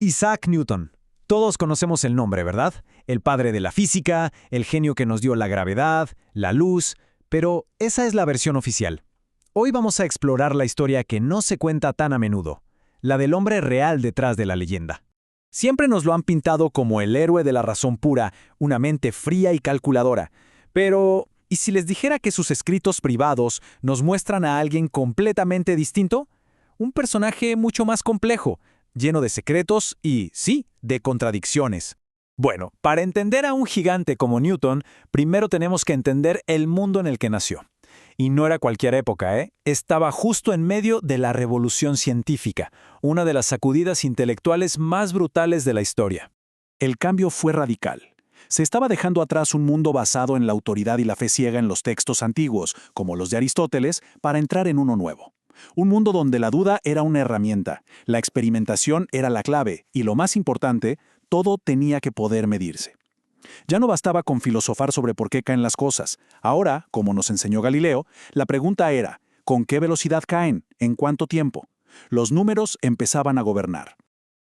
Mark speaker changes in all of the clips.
Speaker 1: Isaac Newton. Todos conocemos el nombre, ¿verdad? El padre de la física, el genio que nos dio la gravedad, la luz, pero esa es la versión oficial. Hoy vamos a explorar la historia que no se cuenta tan a menudo, la del hombre real detrás de la leyenda. Siempre nos lo han pintado como el héroe de la razón pura, una mente fría y calculadora. Pero, ¿y si les dijera que sus escritos privados nos muestran a alguien completamente distinto? Un personaje mucho más complejo, lleno de secretos y, sí, de contradicciones. Bueno, para entender a un gigante como Newton, primero tenemos que entender el mundo en el que nació. Y no era cualquier época, ¿eh? Estaba justo en medio de la revolución científica, una de las sacudidas intelectuales más brutales de la historia. El cambio fue radical. Se estaba dejando atrás un mundo basado en la autoridad y la fe ciega en los textos antiguos, como los de Aristóteles, para entrar en uno nuevo. Un mundo donde la duda era una herramienta, la experimentación era la clave y, lo más importante, todo tenía que poder medirse. Ya no bastaba con filosofar sobre por qué caen las cosas. Ahora, como nos enseñó Galileo, la pregunta era, ¿con qué velocidad caen? ¿En cuánto tiempo? Los números empezaban a gobernar.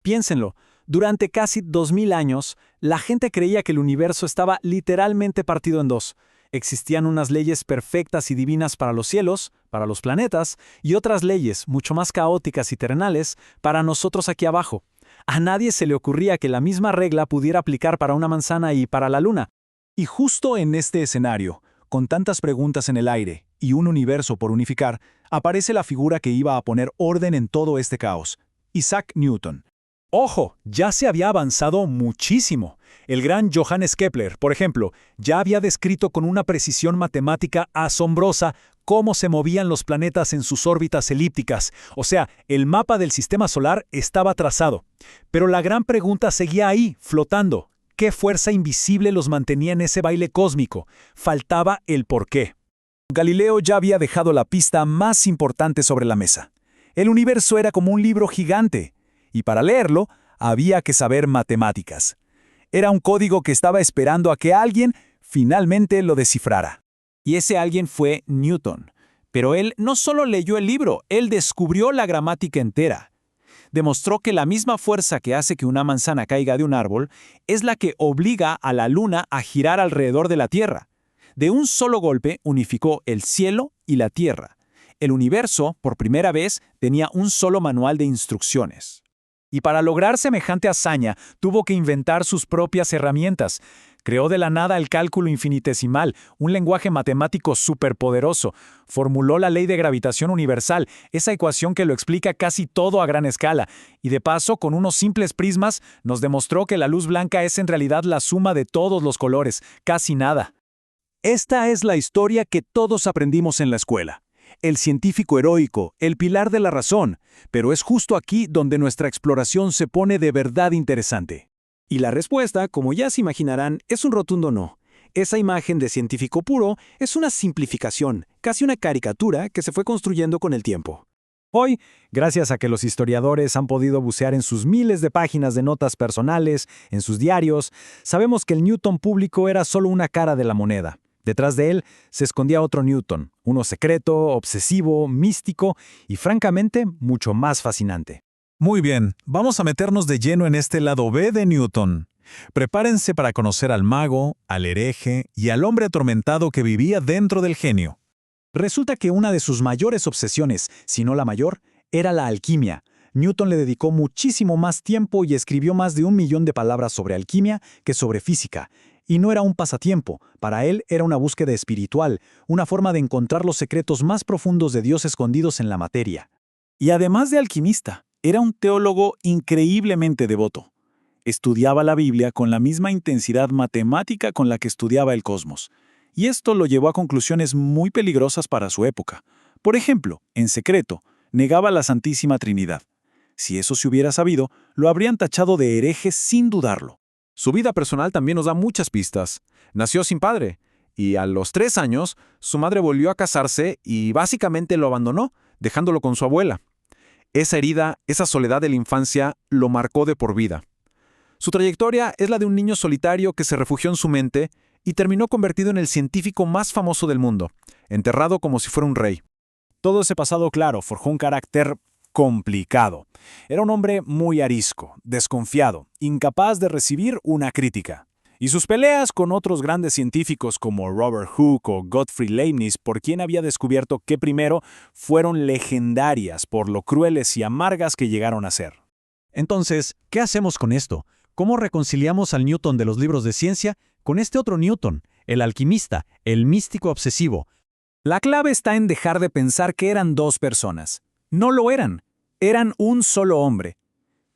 Speaker 2: Piénsenlo, durante casi 2000 años, la gente creía que el universo estaba literalmente partido en dos. Existían unas leyes perfectas y divinas para los cielos, para los planetas, y otras leyes, mucho más caóticas y terrenales, para nosotros aquí abajo. A nadie se le ocurría que la misma regla pudiera aplicar para una manzana y para la luna.
Speaker 1: Y justo en este escenario, con tantas preguntas en el aire y un universo por unificar, aparece la figura que iba a poner orden en todo este caos: Isaac Newton.
Speaker 2: ¡Ojo! Ya se había avanzado muchísimo. El gran Johannes Kepler, por ejemplo, ya había descrito con una precisión matemática asombrosa cómo se movían los planetas en sus órbitas elípticas. O sea, el mapa del sistema solar estaba trazado. Pero la gran pregunta seguía ahí, flotando. ¿Qué fuerza invisible los mantenía en ese baile cósmico? Faltaba el porqué.
Speaker 1: Galileo ya había dejado la pista más importante sobre la mesa. El universo era como un libro gigante, y para leerlo había que saber matemáticas. Era un código que estaba esperando a que alguien finalmente lo descifrara.
Speaker 2: Y ese alguien fue Newton. Pero él no solo leyó el libro, él descubrió la gramática entera. Demostró que la misma fuerza que hace que una manzana caiga de un árbol es la que obliga a la luna a girar alrededor de la Tierra. De un solo golpe unificó el cielo y la Tierra. El universo, por primera vez, tenía un solo manual de instrucciones. Y para lograr semejante hazaña, tuvo que inventar sus propias herramientas. Creó de la nada el cálculo infinitesimal, un lenguaje matemático superpoderoso. Formuló la ley de gravitación universal, esa ecuación que lo explica casi todo a gran escala. Y de paso, con unos simples prismas, nos demostró que la luz blanca es en realidad la suma de todos los colores, casi nada.
Speaker 1: Esta es la historia que todos aprendimos en la escuela. El científico heroico, el pilar de la razón, pero es justo aquí donde nuestra exploración se pone de verdad interesante.
Speaker 2: Y la respuesta, como ya se imaginarán, es un rotundo no. Esa imagen de científico puro es una simplificación, casi una caricatura que se fue construyendo con el tiempo. Hoy, gracias a que los historiadores han podido bucear en sus miles de páginas de notas personales, en sus diarios, sabemos que el Newton público era solo una cara de la moneda. Detrás de él se escondía otro Newton, uno secreto, obsesivo, místico y francamente mucho más fascinante.
Speaker 1: Muy bien, vamos a meternos de lleno en este lado B de Newton. Prepárense para conocer al mago, al hereje y al hombre atormentado que vivía dentro del genio.
Speaker 2: Resulta que una de sus mayores obsesiones, si no la mayor, era la alquimia. Newton le dedicó muchísimo más tiempo y escribió más de 1.000.000 de palabras sobre alquimia que sobre física. Y no era un pasatiempo, para él era una búsqueda espiritual, una forma de encontrar los secretos más profundos de Dios escondidos en la materia.
Speaker 1: Y además de alquimista, era un teólogo increíblemente devoto. Estudiaba la Biblia con la misma intensidad matemática con la que estudiaba el cosmos. Y esto lo llevó a conclusiones muy peligrosas para su época. Por ejemplo, en secreto, negaba la Santísima Trinidad. Si eso se hubiera sabido, lo habrían tachado de hereje sin dudarlo.
Speaker 3: Su vida personal también nos da muchas pistas. Nació sin padre, y a los 3 años, su madre volvió a casarse y básicamente lo abandonó, dejándolo con su abuela. Esa herida, esa soledad de la infancia, lo marcó de por vida. Su trayectoria es la de un niño solitario que se refugió en su mente y terminó convertido en el científico más famoso del mundo, enterrado como si fuera un rey.
Speaker 2: Todo ese pasado claro forjó un carácter complicado. Era un hombre muy arisco, desconfiado, incapaz de recibir una crítica. Y sus peleas con otros grandes científicos como Robert Hooke o Gottfried Leibniz, por quien había descubierto que primero, fueron legendarias por lo crueles y amargas que llegaron a ser.
Speaker 1: Entonces, ¿qué hacemos con esto? ¿Cómo reconciliamos al Newton de los libros de ciencia con este otro Newton, el alquimista, el místico obsesivo?
Speaker 2: La clave está en dejar de pensar que eran dos personas. No lo eran. Eran un solo hombre.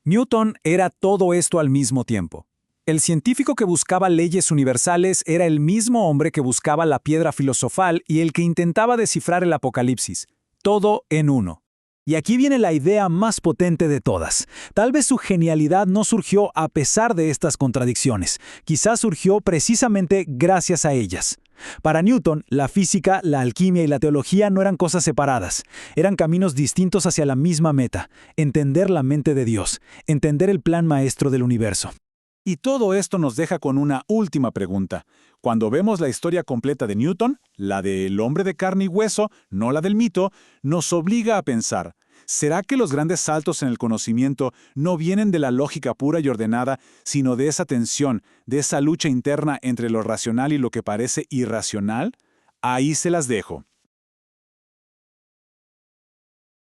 Speaker 2: Newton era todo esto al mismo tiempo. El científico que buscaba leyes universales era el mismo hombre que buscaba la piedra filosofal y el que intentaba descifrar el Apocalipsis. Todo en uno.
Speaker 1: Y aquí viene la idea más potente de todas. Tal vez su genialidad no surgió a pesar de estas contradicciones. Quizás surgió precisamente gracias a ellas. Para Newton, la física, la alquimia y la teología no eran cosas separadas. Eran caminos distintos hacia la misma meta: entender la mente de Dios, entender el plan maestro del universo.
Speaker 3: Y todo esto nos deja con una última pregunta. Cuando vemos la historia completa de Newton, la del hombre de carne y hueso, no la del mito, nos obliga a pensar, ¿será que los grandes saltos en el conocimiento no vienen de la lógica pura y ordenada, sino de esa tensión, de esa lucha interna entre lo racional y lo que parece irracional? Ahí se las dejo.